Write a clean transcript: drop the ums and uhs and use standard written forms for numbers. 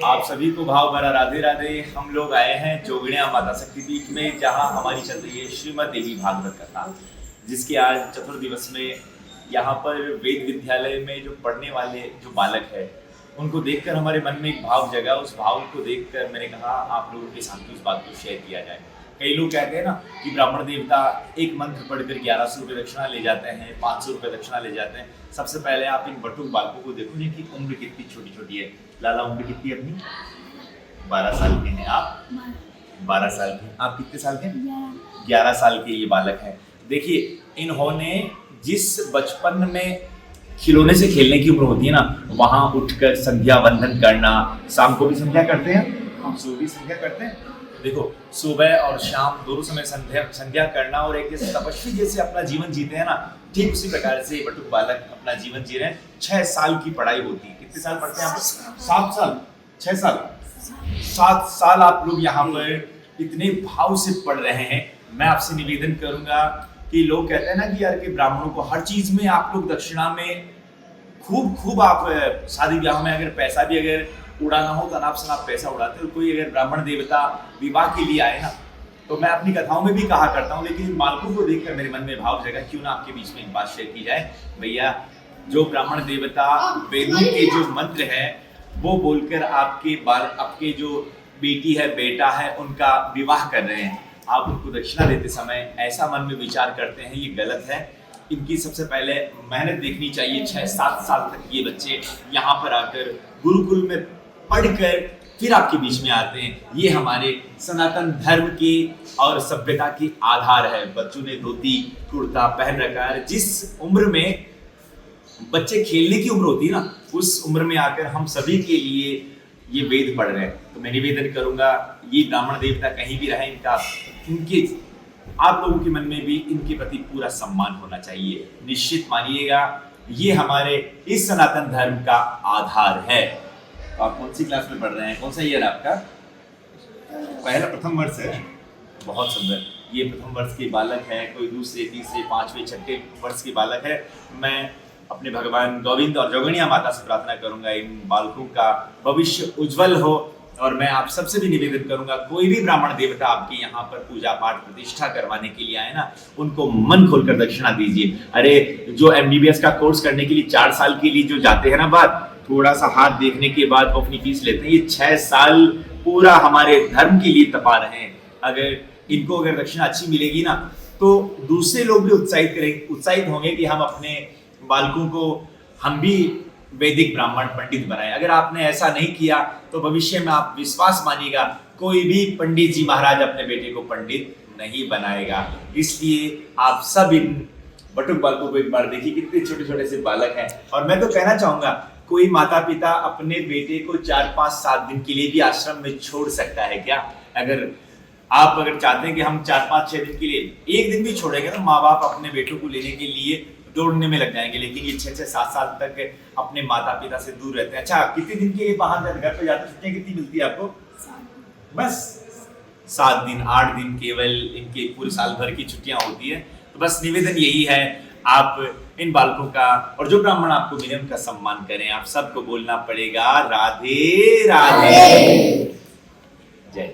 आप सभी को भाव भरा राधे राधे। हम लोग आए हैं जोगड़िया माता शक्तिपीठ में, जहां हमारी चल रही है श्रीमद देवी भागवत कथा, जिसके आज चतुर्दिवस में यहाँ पर वेद विद्यालय में जो पढ़ने वाले जो बालक है उनको देखकर हमारे मन में एक भाव जगा। उस भाव को देखकर मैंने कहा आप लोगों के साथ उस बात को शेयर किया जाए। कई लोग कहते हैं ना कि ब्राह्मण देवता एक मंत्र पढ़कर 1100 रुपये दक्षिणा ले जाते हैं, 500 रुपये दक्षिणा ले जाते हैं। सबसे पहले आप इन बटुक बालकों को देखो जिनकी उम्र कितनी छोटी छोटी है। लाला उम्र कितनी अपनी? 12 साल के हैं आप? 12 साल के। आप कितने साल के? 11 साल के ये बालक हैं। देखिए इन्होंने जिस बचपन में खिलौने से खेलने की उम्र होती है ना, वहां उठकर संध्या वंदन करना। शाम को भी संध्या करते हैं, हम सुबह भी संध्या करते हैं। देखो सुबह और शाम दोनों समय संध्या करना और एक जैसे तपस्वी जैसे अपना जीवन जीते हैं ना, ठीक उसी प्रकार से बटुक बालक अपना जीवन जी रहे हैं। 6 साल की पढ़ाई होती है। कितने साल पढ़ते हैं आप? 7 साल। 6 साल 7 साल आप लोग यहाँ पर इतने भाव से पढ़ रहे हैं। मैं आपसे निवेदन करूंगा कि लोग कहते हैं ना कि यार कि ब्राह्मणों को हर चीज में आप लोग दक्षिणा में खूब आप शादी ब्याह में अगर पैसा भी अगर उड़ाना हो तो अनाप शनाप पैसा उड़ाते हो। कोई अगर ब्राह्मण देवता विवाह के लिए आए ना, तो मैं अपनी कथाओं में भी कहा करता हूँ, लेकिन बालकों को देखकर मेरे मन में भाव जगा, क्यों ना आपके बीच में एक बात शेयर की जाए। भैया जो ब्राह्मण देवता वेदों के जो मंत्र है वो बोलकर आपके जो बेटी है बेटा है उनका विवाह कर रहे हैं, आप उनको दक्षिणा देते समय ऐसा मन में विचार करते हैं, ये गलत है। इनकी सबसे पहले मेहनत देखनी चाहिए। 6-7 साल तक ये बच्चे यहाँ पर आकर गुरुकुल में पढ़कर फिर आपके बीच में आते हैं। ये हमारे सनातन धर्म की और सभ्यता की आधार है। बच्चों ने धोती कुर्ता पहन रखा है। जिस उम्र में बच्चे खेलने की उम्र होती है ना, उस उम्र में आकर हम सभी के लिए ये वेद पढ़ रहे हैं। तो मैं निवेदन करूंगा ये ब्राह्मण देवता कहीं भी रहे, इनके आप लोगों के मन में भी इनके प्रति पूरा सम्मान होना चाहिए। निश्चित मानिएगा ये हमारे इस सनातन धर्म का आधार है। आप कौन सी क्लास में पढ़ रहे हैं? कौन सा ईयर आपका? प्रथम वर्ष है। बहुत सुंदर। ये प्रथम वर्ष के बालक है, कोई दूसरे तीसरे पांचवें छठे वर्ष के बालक है। मैं अपने भगवान गोविंद और जोगणिया माता से प्रार्थना करूंगा इन बालकों का भविष्य उज्जवल हो। और मैं आप सबसे भी निवेदन करूंगा कोई भी ब्राह्मण देवता आपके यहाँ पर पूजा पाठ प्रतिष्ठा करवाने के लिए आए ना, उनको मन खोलकर दक्षिणा दीजिए। अरे जो MBBS का कोर्स करने के लिए 4 साल के लिए जो जाते हैं ना, बात थोड़ा सा हाथ देखने के बाद वो अपनी फीस लेते हैं। ये 6 साल पूरा हमारे धर्म के लिए तपा रहे हैं। अगर इनको अगर दक्षिणा अच्छी मिलेगी ना, तो दूसरे लोग भी उत्साहित होंगे कि हम अपने बालकों को हम भी वैदिक ब्राह्मण पंडित बनाए। अगर आपने ऐसा नहीं किया तो भविष्य में आप विश्वास मानिएगा कोई भी पंडित जी महाराज अपने बेटे को पंडित नहीं बनाएगा। इसलिए आप सब इन बटुक बालकों को एक बार देखिए, कितने छोटे छोटे से बालक हैं। और मैं तो कहना चाहूंगा कोई माता पिता अपने बेटे को 4-5-7 दिन के लिए भी आश्रम में छोड़ सकता है क्या? अगर चाहते हैं कि हम 4-5-6 दिन के लिए एक दिन भी छोड़ेंगे तो माँ बाप अपने बेटों को लेने के लिए दौड़ने में लग जाएंगे। लेकिन ये 6-7 साल तक अपने माता पिता से दूर रहते हैं। अच्छा कितने दिन के लिए बाहर घर पे जाते? छुट्टियां कितनी मिलती है आपको? बस 7 दिन 8 दिन केवल इनके पूरे साल भर की छुट्टियां होती है। तो बस निवेदन यही है, आप इन बालकों का और जो ब्राह्मण आपको मिले उनका सम्मान करें। आप सबको बोलना पड़ेगा राधे राधे। जय।